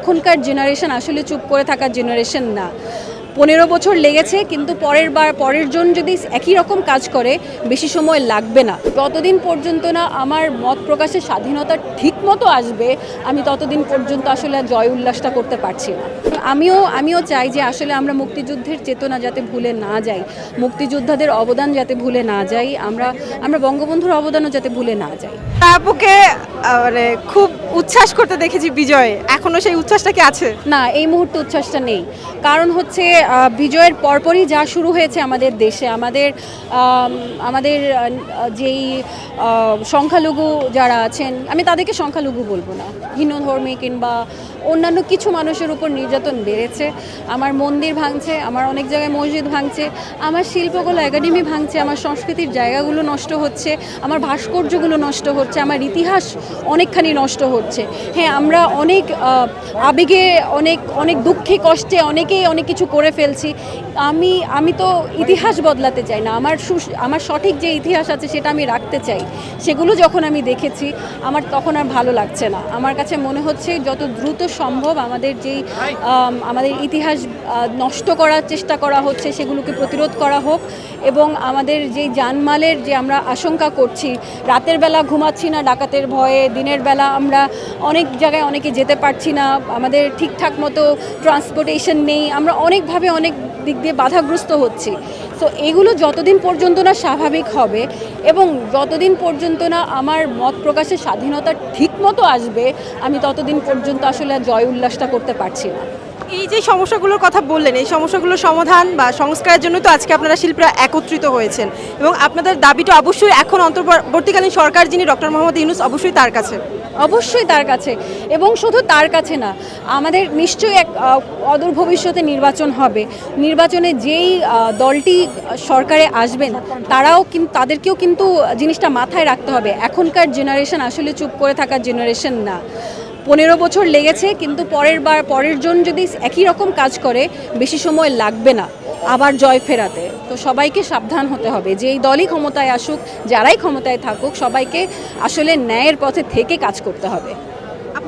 এখনকার জেনারেশন আসলে চুপ করে থাকার জেনারেশন না। 15 বছর লেগেছে, কিন্তু পরের জন যদি একই রকম কাজ করে বেশি সময় লাগবে না। যতদিন পর্যন্ত না আমার মত প্রকাশের স্বাধীনতা ঠিক মতো আসবে, আমি ততদিন পর্যন্ত আসলে জয় উল্লাসটা করতে পারছি না। আমিও চাই যে আসলে আমরা মুক্তিযুদ্ধের চেতনা যাতে ভুলে না যাই, মুক্তিযোদ্ধাদের অবদান যাতে ভুলে না যাই, আমরা বঙ্গবন্ধুর অবদানও যাতে ভুলে না যাই। আপুকে মানে খুব উচ্ছ্বাস করতে দেখেছি বিজয়ে, এখনো সেই উচ্ছ্বাসটা কি আছে? না, এই মুহূর্তে উচ্ছ্বাসটা নেই। কারণ হচ্ছে বিজয়ের পরপরই যা শুরু হয়েছে আমাদের দেশে, আমাদের যেই সংখ্যালঘু যারা আছেন, আমি তাদেরকে সংখ্যালঘু বলবো না, ভিন্ন ধর্মী কিংবা অন্যান্য কিছু মানুষের উপর নির্যাতন বেড়েছে। আমার মন্দির ভাঙছে, আমার অনেক জায়গায় মসজিদ ভাঙছে, আমার শিল্পকলা একাডেমি ভাঙছে, আমার সংস্কৃতির জায়গাগুলো নষ্ট হচ্ছে, আমার ভাস্কর্যগুলো নষ্ট হচ্ছে, আমার ইতিহাস অনেকখানি নষ্ট হচ্ছে। হ্যাঁ, আমরা অনেক আবেগে, অনেক দুঃখে কষ্টে অনেকেই অনেক কিছু করে ফেলছি। আমি তো ইতিহাস বদলাতে চাই না, আমার সঠিক যে ইতিহাস আছে সেটা আমি রাখতে চাই। সেগুলো যখন আমি দেখেছি, আমার তখন আর ভালো লাগছে না। আমার কাছে মনে হচ্ছে যত দ্রুত সম্ভব আমাদের ইতিহাস নষ্ট করার চেষ্টা করা হচ্ছে সেগুলোকে প্রতিরোধ করা হোক, এবং আমাদের যেই জানমালের যে আমরা আশঙ্কা করছি, রাতের বেলা ঘুমাচ্ছি না ডাকাতের ভয়ে, দিনের বেলা আমরা অনেক জায়গায় অনেকে যেতে পারছি না, আমাদের ঠিকঠাক মতো ট্রান্সপোর্টেশন নেই, আমরা অনেকভাবে অনেক দিক দিয়ে বাধাগ্রস্ত হচ্ছি। তো এগুলো যতদিন পর্যন্ত না স্বাভাবিক হবে এবং যতদিন পর্যন্ত না আমার মত প্রকাশের স্বাধীনতা ঠিক মতো আসবে, আমি ততদিন পর্যন্ত আসলে জয় উল্লাসটা করতে পারছি না। এই যে সমস্যাগুলোর কথা বললেন, এই সমস্যাগুলোর সমাধান বা সংস্কারের জন্য তো আজকে আপনারা শিল্পীরা একত্রিত হয়েছেন, এবং আপনাদের দাবিটা অবশ্যই এখন অন্তর্বর্তীকালীন সরকার যিনি ডক্টর মোহাম্মদ ইউনূস, অবশ্যই তার কাছে, এবং শুধু তার কাছে না, আমাদের নিশ্চয়ই এক অদূর ভবিষ্যতে নির্বাচন হবে। নির্বাচনে যেই দলটি সরকারে আসবেন তাদেরকেও কিন্তু জিনিসটা মাথায় রাখতে হবে। এখনকার জেনারেশন আসলে চুপ করে থাকার জেনারেশন না। 15 বছর লেগেছে, কিন্তু পরের জন যদি একই রকম কাজ করে বেশি সময় লাগবে না আবার জয় ফেরাতে। তো সবাইকে সাবধান হতে হবে, যে এই দলই ক্ষমতায় আসুক, যারাই ক্ষমতায় থাকুক, সবাইকে আসলে ন্যায়ের পথে থেকে কাজ করতে হবে।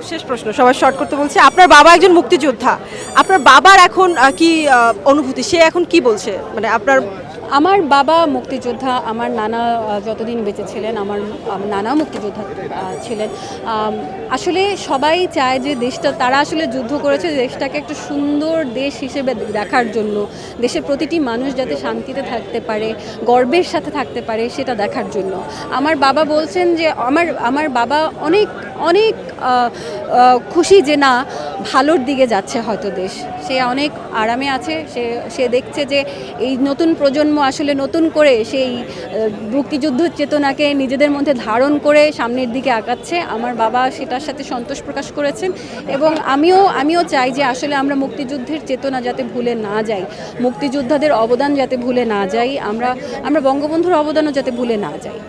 শেষ প্রশ্ন, সবাই শর্ট করতে বলছে। আপনার বাবা একজন মুক্তিযোদ্ধা, আপনার বাবার এখন কি অনুভূতি, সে এখন কি বলছে? মানে আমার বাবা মুক্তিযোদ্ধা, আমার নানা যতদিন বেঁচে ছিলেন, আমার নানা মুক্তিযোদ্ধা ছিলেন। আসলে সবাই চায় যে তারা আসলে যুদ্ধ করেছে দেশটাকে একটা সুন্দর দেশ হিসেবে দেখার জন্য, দেশের প্রতিটি মানুষ যাতে শান্তিতে থাকতে পারে, গর্বের সাথে থাকতে পারে, সেটা দেখার জন্য। আমার বাবা বলছেন যে আমার বাবা অনেক অনেক খুশি যে না, ভালোর দিকে যাচ্ছে হয়তো দেশ, সে অনেক আরামে আছে। সে দেখছে যে এই নতুন প্রজন্ম আসলে নতুন করে সেই মুক্তিযুদ্ধ চেতনাকে নিজেদের মধ্যে ধারণ করে সামনের দিকে আগাচ্ছে। আমার বাবা সেটার সাথে সন্তোষ প্রকাশ করেছেন, এবং আমিও চাই যে আসলে আমরা মুক্তিযুদ্ধের চেতনা যাতে ভুলে না যাই, মুক্তিযোদ্ধাদের অবদান যাতে ভুলে না যাই, আমরা বঙ্গবন্ধুর অবদানও যাতে ভুলে না যাই।